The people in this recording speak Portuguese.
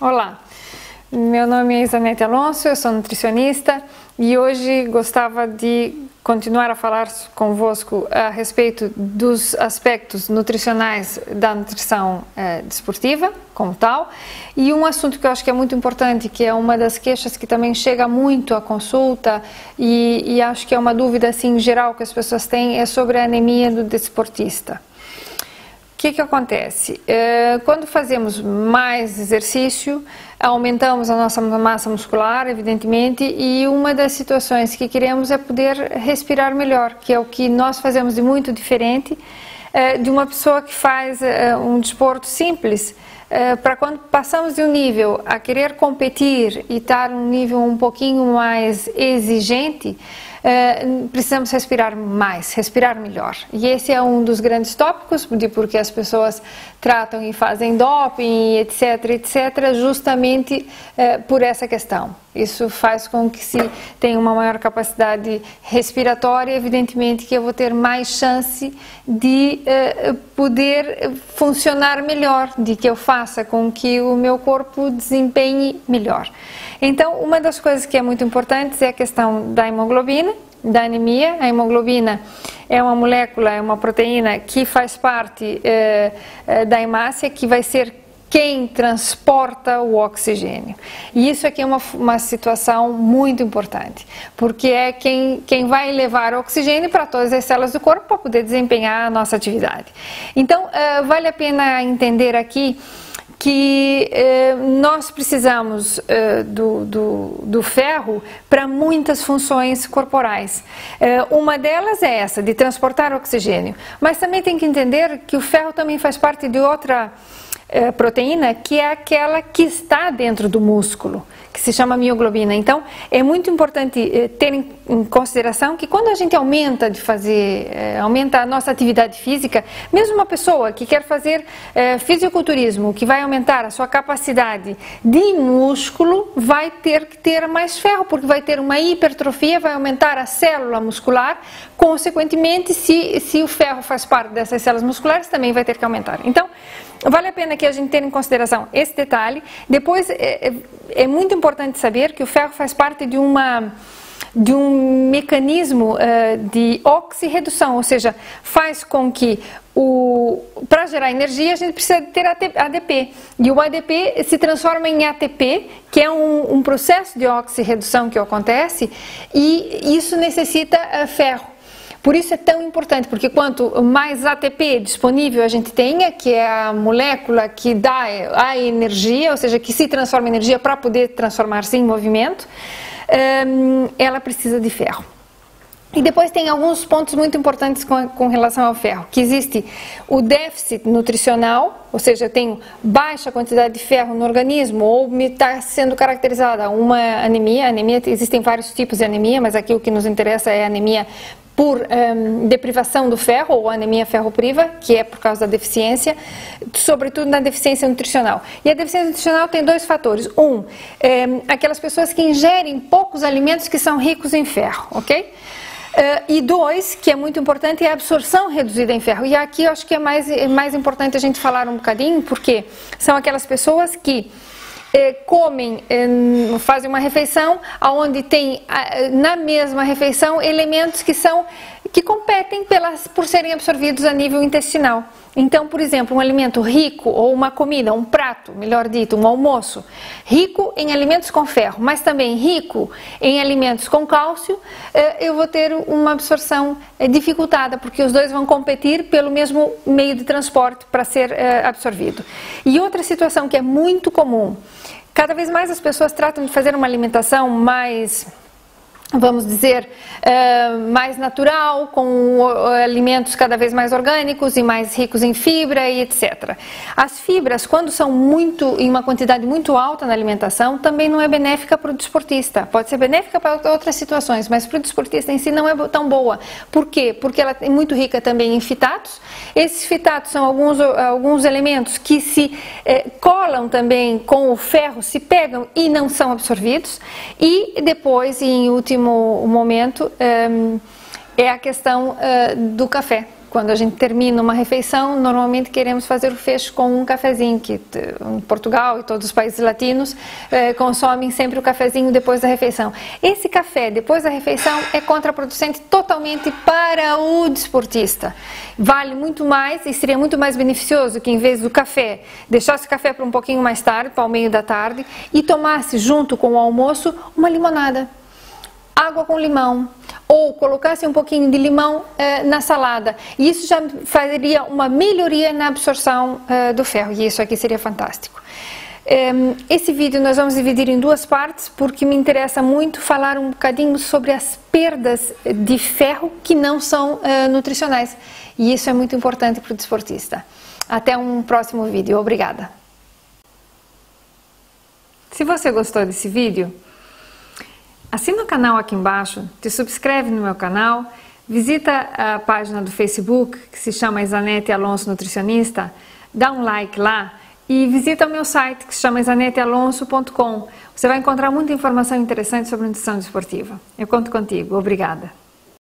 Olá, meu nome é Isanete Alonso, eu sou nutricionista e hoje gostava de continuar a falar convosco a respeito dos aspectos nutricionais da nutrição desportiva como tal, e um assunto que eu acho que é muito importante, que é uma das queixas que também chega muito à consulta e acho que é uma dúvida assim geral que as pessoas têm, é sobre a anemia do desportista. O que acontece? Quando fazemos mais exercício, aumentamos a nossa massa muscular, evidentemente, e uma das situações que queremos é poder respirar melhor, que é o que nós fazemos de muito diferente de uma pessoa que faz um desporto simples. Para quando passamos de um nível a querer competir e estar num nível um pouquinho mais exigente, precisamos respirar mais, respirar melhor. E esse é um dos grandes tópicos de porque as pessoas tratam e fazem doping, etc, justamente por essa questão. Isso faz com que se tenha uma maior capacidade respiratória, evidentemente que eu vou ter mais chance de poder funcionar melhor, de que eu faça com que o meu corpo desempenhe melhor. Então, uma das coisas que é muito importante é a questão da hemoglobina, da anemia. A hemoglobina é uma molécula, é uma proteína que faz parte da hemácia, que vai ser quem transporta o oxigênio. E isso aqui é uma situação muito importante, porque é quem vai levar o oxigênio para todas as células do corpo para poder desempenhar a nossa atividade. Então, vale a pena entender aqui que nós precisamos do ferro para muitas funções corporais. Uma delas é essa, de transportar oxigênio, mas também tem que entender que o ferro também faz parte de outra proteína, que é aquela que está dentro do músculo, que se chama mioglobina. Então, é muito importante ter em consideração que quando a gente aumenta a nossa atividade física, mesmo uma pessoa que quer fazer fisiculturismo, que vai aumentar a sua capacidade de músculo, vai ter que ter mais ferro, porque vai ter uma hipertrofia, vai aumentar a célula muscular, consequentemente, se o ferro faz parte dessas células musculares, também vai ter que aumentar. Então, vale a pena que a gente tenha em consideração esse detalhe. Depois, é muito importante saber que o ferro faz parte de um mecanismo de oxirredução, ou seja, faz com que para gerar energia a gente precisa ter ADP, e o ADP se transforma em ATP, que é um processo de oxirredução que acontece, e isso necessita ferro. Por isso é tão importante, porque quanto mais ATP disponível a gente tenha, que é a molécula que dá a energia, ou seja, que se transforma em energia para poder transformar-se em movimento, ela precisa de ferro. E depois tem alguns pontos muito importantes com relação ao ferro, que existe o déficit nutricional, ou seja, eu tenho baixa quantidade de ferro no organismo, ou está sendo caracterizada uma anemia. Existem vários tipos de anemia, mas aqui o que nos interessa é a anemia por deprivação do ferro, ou anemia ferropriva, que é por causa da deficiência, sobretudo na deficiência nutricional. E a deficiência nutricional tem dois fatores. Aquelas pessoas que ingerem poucos alimentos que são ricos em ferro, ok? E dois, que é muito importante, é a absorção reduzida em ferro. E aqui eu acho que é mais importante a gente falar um bocadinho, porque são aquelas pessoas que fazem uma refeição onde tem na mesma refeição elementos que competem por serem absorvidos a nível intestinal. Então, por exemplo, um alimento rico, ou uma comida, um prato, melhor dito, um almoço, rico em alimentos com ferro, mas também rico em alimentos com cálcio, eu vou ter uma absorção dificultada, porque os dois vão competir pelo mesmo meio de transporte para ser absorvido. E outra situação que é muito comum, cada vez mais as pessoas tratam de fazer uma alimentação mais, vamos dizer, mais natural, com alimentos cada vez mais orgânicos e mais ricos em fibra e etc. As fibras, quando são em uma quantidade muito alta na alimentação, também não é benéfica para o desportista. Pode ser benéfica para outras situações, mas para o desportista em si não é tão boa. Por quê? Porque ela é muito rica também em fitatos. Esses fitatos são alguns elementos que se colam também com o ferro, se pegam e não são absorvidos. E depois, em último momento, é a questão do café. quando a gente termina uma refeição, normalmente queremos fazer o fecho com um cafezinho, que em Portugal e todos os países latinos consomem sempre o cafezinho depois da refeição. Esse café depois da refeição é contraproducente totalmente para o desportista. Vale muito mais e seria muito mais beneficioso que, em vez do café, deixasse o café para um pouquinho mais tarde, para o meio da tarde, e tomasse junto com o almoço uma limonada, água com limão, ou colocasse um pouquinho de limão na salada. E isso já faria uma melhoria na absorção do ferro, e isso aqui seria fantástico. Esse vídeo nós vamos dividir em duas partes, porque me interessa muito falar um bocadinho sobre as perdas de ferro que não são nutricionais, e isso é muito importante para o desportista. Até um próximo vídeo. Obrigada! Se você gostou desse vídeo, assina o canal aqui embaixo, te subscreve no meu canal, visita a página do Facebook que se chama Izanete Alonso Nutricionista, dá um like lá e visita o meu site que se chama izanetealonso.com. Você vai encontrar muita informação interessante sobre nutrição desportiva. Eu conto contigo. Obrigada.